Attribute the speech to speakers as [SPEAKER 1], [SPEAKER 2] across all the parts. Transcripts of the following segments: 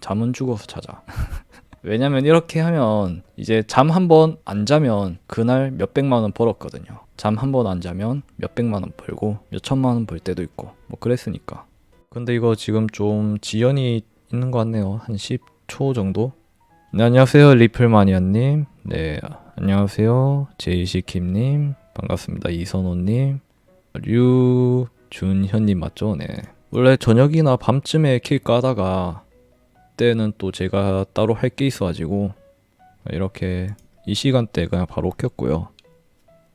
[SPEAKER 1] 잠은 죽어서 자자. 왜냐면 이렇게 하면 이제 잠 한 번 안 자면 그날 몇백만 원 벌었거든요. 잠 한 번 안 자면 몇백만 원 벌고 몇천만 원 벌 때도 있고 뭐 그랬으니까. 근데 이거 지금 좀 지연이 있는 것 같네요. 한 10초 정도? 네, 안녕하세요. 리플마니아님. 네, 안녕하세요. 제이시킴님. 반갑습니다. 이선호님. 류준현님 맞죠? 네. 원래 저녁이나 밤쯤에 킬까 하다가 그때는 또 제가 따로 할 게 있어가지고 이렇게 이 시간대 그냥 바로 켰고요.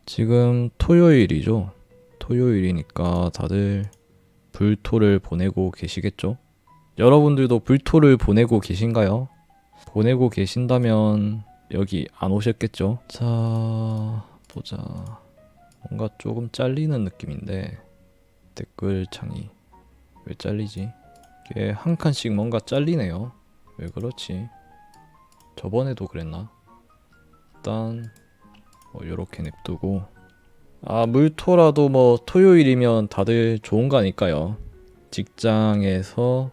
[SPEAKER 1] 지금 토요일이죠. 토요일이니까 다들 불토를 보내고 계시겠죠? 여러분들도 불토를 보내고 계신가요? 보내고 계신다면 여기 안 오셨겠죠? 자, 보자. 뭔가 조금 잘리는 느낌인데 댓글창이 왜 잘리지? 이게 한 칸씩 뭔가 잘리네요. 왜 그렇지? 저번에도 그랬나? 일단 요렇게 냅두고 물토라도 뭐 토요일이면 다들 좋은 거 아닐까요? 직장에서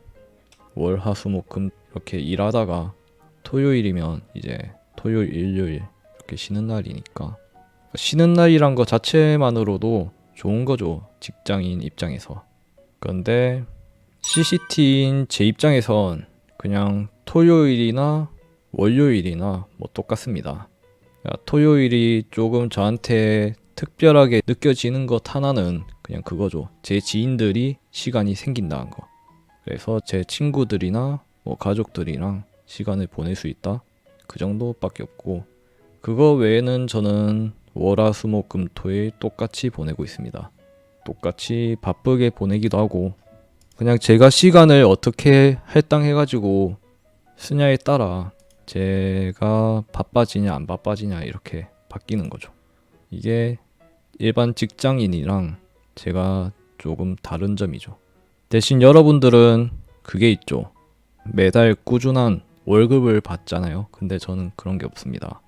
[SPEAKER 1] 월, 화, 수, 목, 금 이렇게 일하다가 토요일이면 이제 토요일, 일요일 이렇게 쉬는 날이니까 쉬는 날이란 거 자체만으로도 좋은 거죠. 직장인 입장에서. 그런데 CCT인 제 입장에선 그냥 토요일이나 월요일이나 뭐 똑같습니다. 토요일이 조금 저한테 특별하게 느껴지는 것 하나는 그냥 그거죠. 제 지인들이 시간이 생긴다는 거. 그래서 제 친구들이나 뭐 가족들이랑 시간을 보낼 수 있다. 그 정도밖에 없고 그거 외에는 저는 월화수목금토일 똑같이 보내고 있습니다. 똑같이 바쁘게 보내기도 하고 그냥 제가 시간을 어떻게 할당해가지고 쓰냐에 따라 제가 바빠지냐 안 바빠지냐 이렇게 바뀌는 거죠. 이게 일반 직장인이랑 제가 조금 다른 점이죠. 대신 여러분들은 그게 있죠. 매달 꾸준한 월급을 받잖아요. 근데 저는 그런 게 없습니다.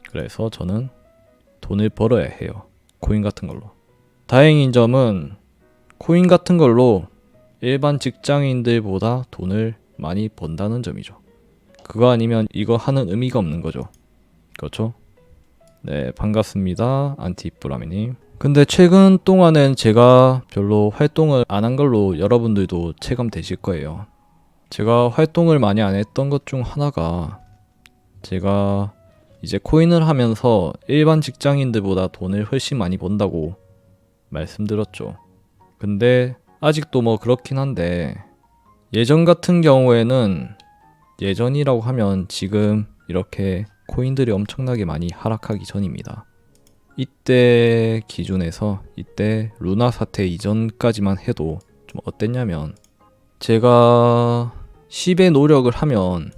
[SPEAKER 1] 그래서 저는 돈을 벌어야 해요. 코인 같은 걸로. 다행인 점은 코인 같은 걸로 일반 직장인들보다 돈을 많이 번다는 점이죠. 그거 아니면 이거 하는 의미가 없는 거죠. 그렇죠? 네, 반갑습니다. 안티뿌라미님. 근데 최근 동안은 제가 별로 활동을 안 한 걸로 여러분들도 체감되실 거예요. 제가 활동을 많이 안 했던 것 중 하나가 제가 이제 코인을 하면서 일반 직장인들보다 돈을 훨씬 많이 번다고 말씀드렸죠. 근데 아직도 뭐 그렇긴 한데 예전 같은 경우에는 예전이라고 하면 지금 이렇게 코인들이 엄청나게 많이 하락하기 전입니다. 이때 기준에서 이때 루나 사태 이전까지만 해도 좀 어땠냐면 제가 10의 노력을 하면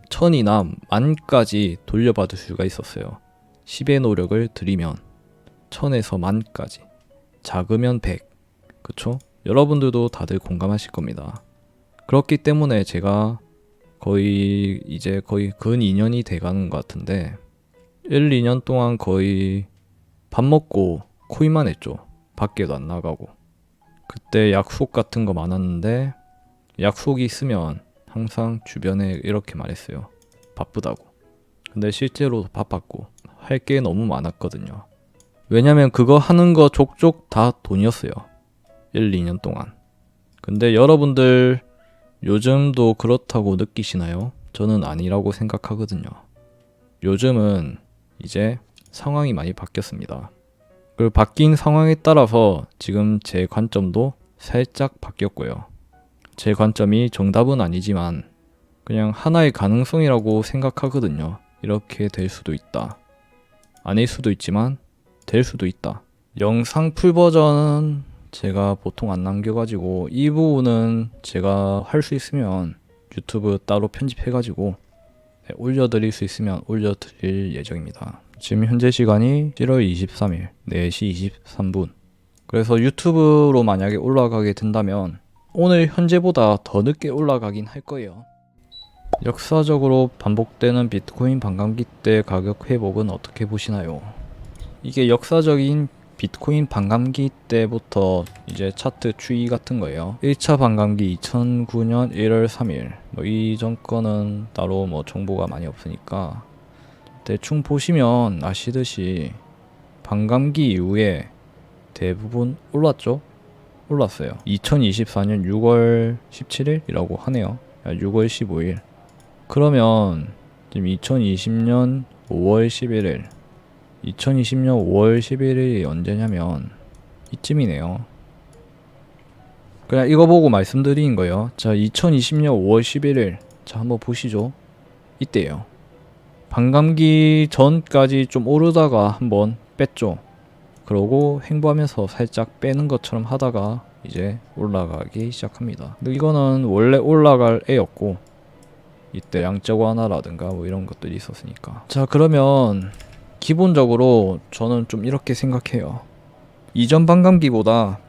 [SPEAKER 1] 1000이나 10,000까지 돌려받을 수가 있었어요. 10의 노력을 들이면 1000에서 10,000까지 작으면 100 그쵸? 여러분들도 다들 공감하실 겁니다. 그렇기 때문에 제가 거의 근 2년이 돼가는 것 같은데 1, 2년 동안 거의 밥 먹고 코인만 했죠. 밖에도 안 나가고. 그때 약속 같은 거 많았는데 약속이 있으면 항상 주변에 이렇게 말했어요. 바쁘다고. 근데 실제로 바빴고 할 게 너무 많았거든요. 왜냐면 그거 하는 거 족족 다 돈이었어요. 1, 2년 동안. 근데 여러분들 요즘도 그렇다고 느끼시나요? 저는 아니라고 생각하거든요. 요즘은 이제 상황이 많이 바뀌었습니다. 그 바뀐 상황에 따라서 지금 제 관점도 살짝 바뀌었고요. 제 관점이 정답은 아니지만 그냥 하나의 가능성이라고 생각하거든요. 이렇게 될 수도 있다. 아닐 수도 있지만 될 수도 있다. 영상 풀 버전은 제가 보통 안 남겨가지고 이 부분은 제가 할 수 있으면 유튜브 따로 편집해가지고 올려드릴 수 있으면 올려드릴 예정입니다. 지금 현재 시간이 7월 23일 4시 23분. 그래서 유튜브로 만약에 올라가게 된다면 오늘 현재보다 더 늦게 올라가긴 할 거예요. 역사적으로 반복되는 비트코인 반감기 때 가격 회복은 어떻게 보시나요? 이게 역사적인 비트코인 반감기 때부터 이제 차트 추이 같은 거예요. 1차 반감기 2009년 1월 3일. 뭐 이전 거는 따로 뭐 정보가 많이 없으니까 대충 보시면 아시듯이 반감기 이후에 대부분 올랐죠? 올랐어요. 2024년 6월 17일이라고 하네요. 6월 15일. 그러면 지금 2020년 5월 11일 2020년 5월 11일이 언제냐면 이쯤이네요. 그냥 이거 보고 말씀드린 거예요. 자, 2020년 5월 11일. 자, 한번 보시죠. 이때요. 반감기 전까지 좀 오르다가 한번 뺐죠. 그러고 횡보하면서 살짝 빼는 것처럼 하다가 이제 올라가기 시작합니다. 근데 이거는 원래 올라갈 애였고 이때 양적 완화라든가 뭐 이런 것들이 있었으니까. 자, 그러면 기본적으로 저는 좀 이렇게 생각해요. 이전 반감기보다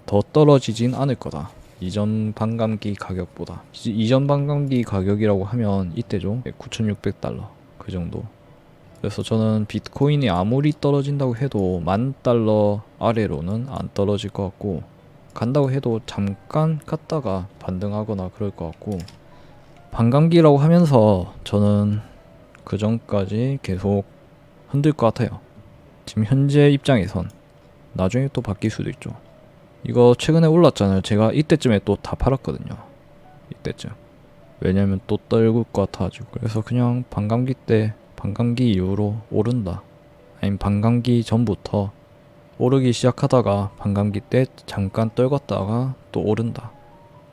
[SPEAKER 1] 더 떨어지진 않을 거다. 이전 반감기 가격보다. 이전 반감기 가격이라고 하면 이때죠. 9,600달러 그 정도. 그래서 저는 비트코인이 아무리 떨어진다고 해도 10,000달러 아래로는 안 떨어질 것 같고, 간다고 해도 잠깐 갔다가 반등하거나 그럴 것 같고, 반감기라고 하면서 저는 그 전까지 계속 흔들 것 같아요. 지금 현재 입장에선. 나중에 또 바뀔 수도 있죠. 이거 최근에 올랐잖아요. 제가 이때쯤에 또 다 팔았거든요. 이때쯤. 왜냐면 또 떨굴 것 같아가지고. 그래서 그냥 반감기 때, 반감기 이후로 오른다. 아니면 반감기 전부터 오르기 시작하다가 반감기 때 잠깐 떨궜다가 또 오른다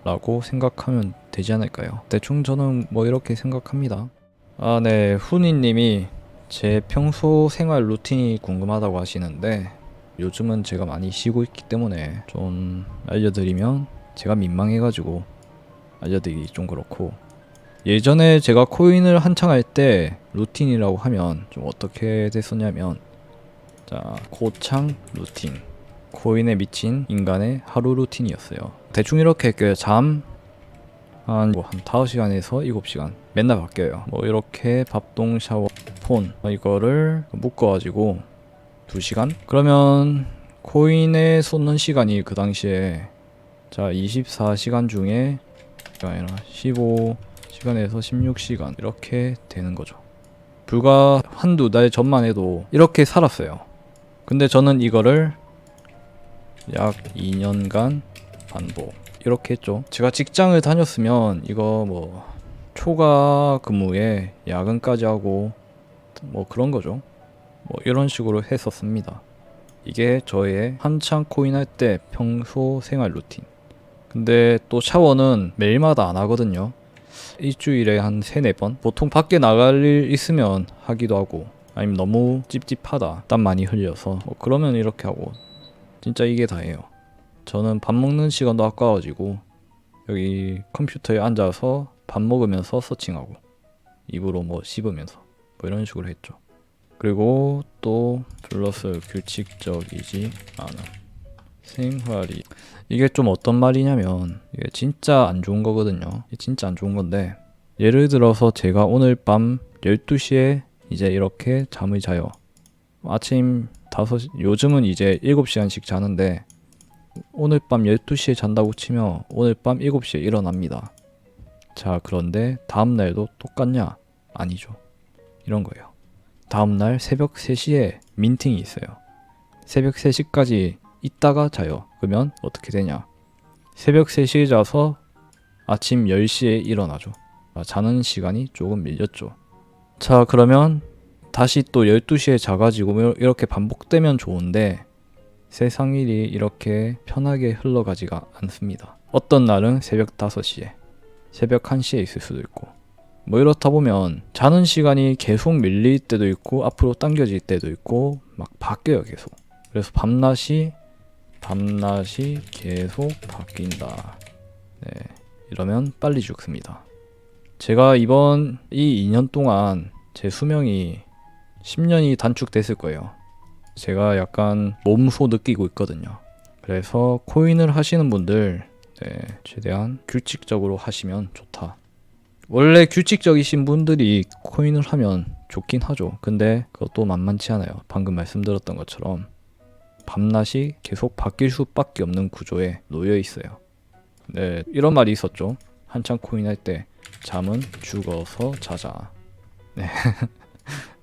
[SPEAKER 1] 라고 생각하면 되지 않을까요? 대충 저는 뭐 이렇게 생각합니다. 아, 네. 훈이님이 제 평소 생활 루틴이 궁금하다고 하시는데, 요즘은 제가 많이 쉬고 있기 때문에 좀 알려드리면 제가 민망해가지고 알려드리기 좀 그렇고, 예전에 제가 코인을 한창 할 때 루틴이라고 하면 좀 어떻게 됐었냐면, 자, 고창 루틴, 코인에 미친 인간의 하루 루틴이었어요. 대충 이렇게 할게요. 잠 한 5시간에서 7시간 맨날 바뀌어요. 뭐 이렇게 밥동 샤워 폰 이거를 묶어가지고 2시간? 그러면 코인에 쏟는 시간이 그 당시에, 자, 24시간 중에 아니라 15시간에서 16시간 이렇게 되는 거죠. 불과 한두 달 전만 해도 이렇게 살았어요. 근데 저는 이거를 약 2년간 반복 이렇게 했죠. 제가 직장을 다녔으면 이거 뭐 초과 근무에 야근까지 하고 뭐 그런 거죠. 뭐 이런 식으로 했었습니다. 이게 저의 한창 코인 할 때 평소 생활 루틴. 근데 또 샤워는 매일마다 안 하거든요. 일주일에 한 3-4번? 보통 밖에 나갈 일 있으면 하기도 하고, 아니면 너무 찝찝하다, 땀 많이 흘려서 뭐 그러면 이렇게 하고, 진짜 이게 다예요. 저는 밥 먹는 시간도 아까워지고 여기 컴퓨터에 앉아서 밥 먹으면서 서칭하고 입으로 뭐 씹으면서 뭐 이런 식으로 했죠. 그리고 또 플러스 규칙적이지 않은 생활이, 이게 좀 어떤 말이냐면 이게 진짜 안 좋은 거거든요. 이게 진짜 안 좋은 건데, 예를 들어서 제가 오늘 밤 12시에 이제 이렇게 잠을 자요. 아침 5시, 요즘은 이제 7시간씩 자는데 오늘 밤 12시에 잔다고 치면 오늘 밤 7시에 일어납니다. 자, 그런데 다음날도 똑같냐? 아니죠. 이런 거예요. 다음날 새벽 3시에 민팅이 있어요. 새벽 3시까지 있다가 자요. 그러면 어떻게 되냐? 새벽 3시에 자서 아침 10시에 일어나죠. 자는 시간이 조금 밀렸죠. 자, 그러면 다시 또 12시에 자가지고 이렇게 반복되면 좋은데 세상 일이 이렇게 편하게 흘러가지가 않습니다. 어떤 날은 새벽 5시에, 새벽 1시에 있을 수도 있고, 뭐 이렇다 보면 자는 시간이 계속 밀릴 때도 있고 앞으로 당겨질 때도 있고 막 바뀌어요, 계속. 그래서 밤낮이 계속 바뀐다. 네, 이러면 빨리 죽습니다. 제가 이번 이 2년 동안 제 수명이 10년이 단축됐을 거예요. 제가 약간 몸소 느끼고 있거든요. 그래서 코인을 하시는 분들, 네, 최대한 규칙적으로 하시면 좋다. 원래 규칙적이신 분들이 코인을 하면 좋긴 하죠. 근데 그것도 만만치 않아요. 방금 말씀드렸던 것처럼 밤낮이 계속 바뀔 수밖에 없는 구조에 놓여 있어요. 네, 이런 말이 있었죠. 한창 코인 할 때 잠은 죽어서 자자. 네.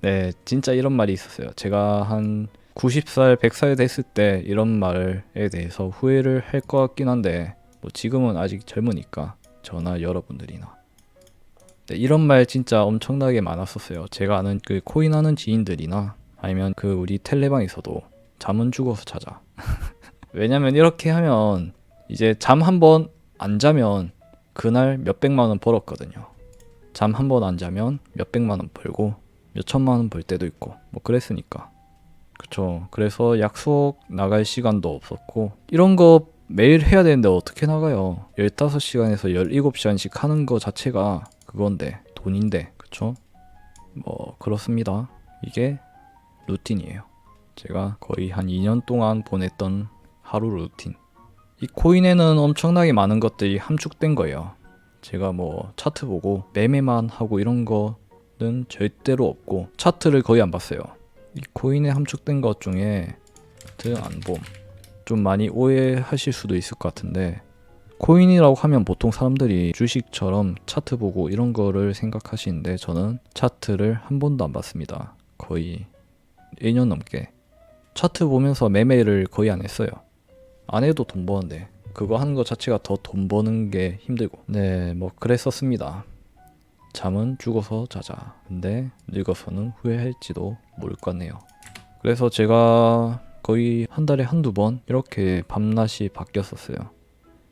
[SPEAKER 1] 네, 진짜 이런 말이 있었어요. 제가 한 90살, 100살 됐을 때 이런 말에 대해서 후회를 할 것 같긴 한데 뭐 지금은 아직 젊으니까 저나 여러분들이나 네, 이런 말 진짜 엄청나게 많았었어요. 제가 아는 그 코인하는 지인들이나 아니면 그 우리 텔레방에서도 잠은 죽어서 자자. 왜냐면 이렇게 하면 이제 잠 한 번 안 자면 그날 몇백만 원 벌었거든요. 잠 한 번 안 자면 몇백만 원 벌고 몇천만 원 벌 때도 있고 뭐 그랬으니까. 그쵸. 그래서 약속 나갈 시간도 없었고 이런 거 매일 해야 되는데 어떻게 나가요? 15시간에서 17시간씩 하는 거 자체가 그건데 돈인데 그쵸? 뭐 그렇습니다. 이게 루틴이에요. 제가 거의 한 2년 동안 보냈던 하루 루틴. 이 코인에는 엄청나게 많은 것들이 함축된 거예요. 제가 뭐 차트 보고 매매만 하고 이런 거는 절대로 없고 차트를 거의 안 봤어요. 이 코인에 함축된 것 중에 차트 안 봄. 좀 많이 오해하실 수도 있을 것 같은데 코인이라고 하면 보통 사람들이 주식처럼 차트 보고 이런 거를 생각하시는데 저는 차트를 한 번도 안 봤습니다. 거의 1년 넘게. 차트 보면서 매매를 거의 안 했어요. 안 해도 돈 버는데 그거 하는 거 자체가 더 돈 버는 게 힘들고 네 뭐 그랬었습니다. 잠은 죽어서 자자. 근데 늙어서는 후회할지도 모를 것 같네요. 그래서 제가 거의 한 달에 한두 번 이렇게 밤낮이 바뀌었었어요.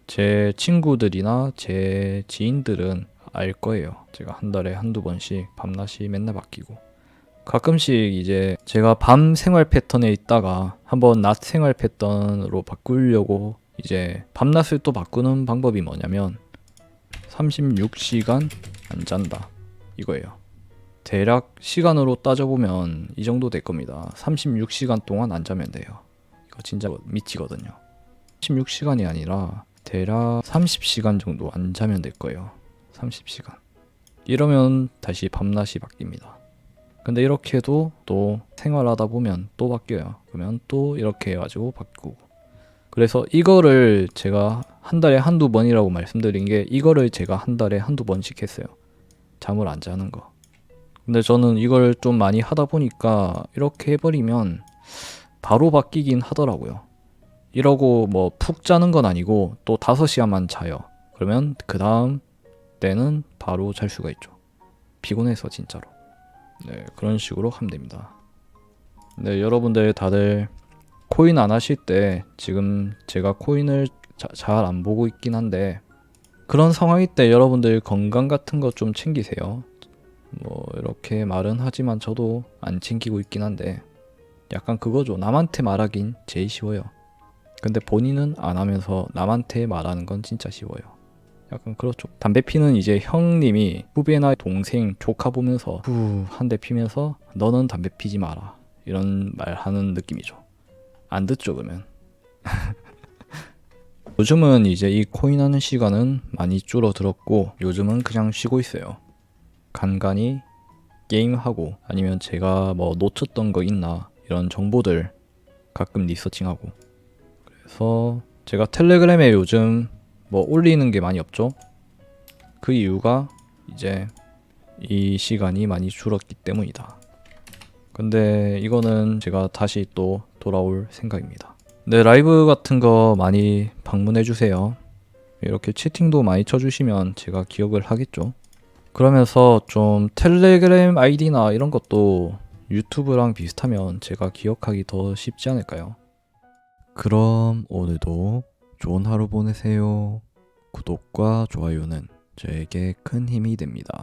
[SPEAKER 1] 제 친구들이나 제 지인들은 알 거예요. 제가 한 달에 한두 번씩 밤낮이 맨날 바뀌고 가끔씩 이제 제가 밤 생활 패턴에 있다가 한번 낮 생활 패턴으로 바꾸려고 이제 밤낮을 또 바꾸는 방법이 뭐냐면 36시간 안 잔다 이거예요. 대략 시간으로 따져보면 이 정도 될 겁니다. 36시간 동안 안 자면 돼요. 이거 진짜 미치거든요. 16시간이 아니라 대략 30시간 정도 안 자면 될 거예요. 30시간. 이러면 다시 밤낮이 바뀝니다. 근데 이렇게 해도 또 생활하다 보면 또 바뀌어요. 그러면 또 이렇게 해가지고 바꾸고. 그래서 이거를 제가 한 달에 한두 번이라고 말씀드린 게 이거를 제가 한 달에 한두 번씩 했어요. 잠을 안 자는 거. 근데 저는 이걸 좀 많이 하다 보니까 이렇게 해버리면 바로 바뀌긴 하더라고요. 이러고 뭐 푹 자는 건 아니고 또 5시간만 자요. 그러면 그 다음 때는 바로 잘 수가 있죠. 피곤해서 진짜로. 네, 그런 식으로 하면 됩니다. 네, 여러분들 다들 코인 안 하실 때 지금 제가 코인을 잘 안 보고 있긴 한데 그런 상황일 때 여러분들 건강 같은 거 좀 챙기세요. 뭐 이렇게 말은 하지만 저도 안 챙기고 있긴 한데 약간 그거죠. 남한테 말하긴 제일 쉬워요. 근데 본인은 안 하면서 남한테 말하는 건 진짜 쉬워요. 약간 그렇죠. 담배 피는 이제 형님이 후배나 동생, 조카 보면서 후 한 대 피면서 너는 담배 피지 마라 이런 말 하는 느낌이죠. 안 듣죠 그러면. 요즘은 이제 이 코인 하는 시간은 많이 줄어들었고 요즘은 그냥 쉬고 있어요. 간간히 게임하고 아니면 제가 뭐 놓쳤던 거 있나 이런 정보들 가끔 리서칭하고. 그래서 제가 텔레그램에 요즘 뭐 올리는 게 많이 없죠. 그 이유가 이제 이 시간이 많이 줄었기 때문이다. 근데 이거는 제가 다시 또 돌아올 생각입니다. 네, 라이브 같은 거 많이 방문해 주세요. 이렇게 채팅도 많이 쳐주시면 제가 기억을 하겠죠. 그러면서 좀 텔레그램 아이디나 이런 것도 유튜브랑 비슷하면 제가 기억하기 더 쉽지 않을까요? 그럼 오늘도 좋은 하루 보내세요. 구독과 좋아요는 저에게 큰 힘이 됩니다.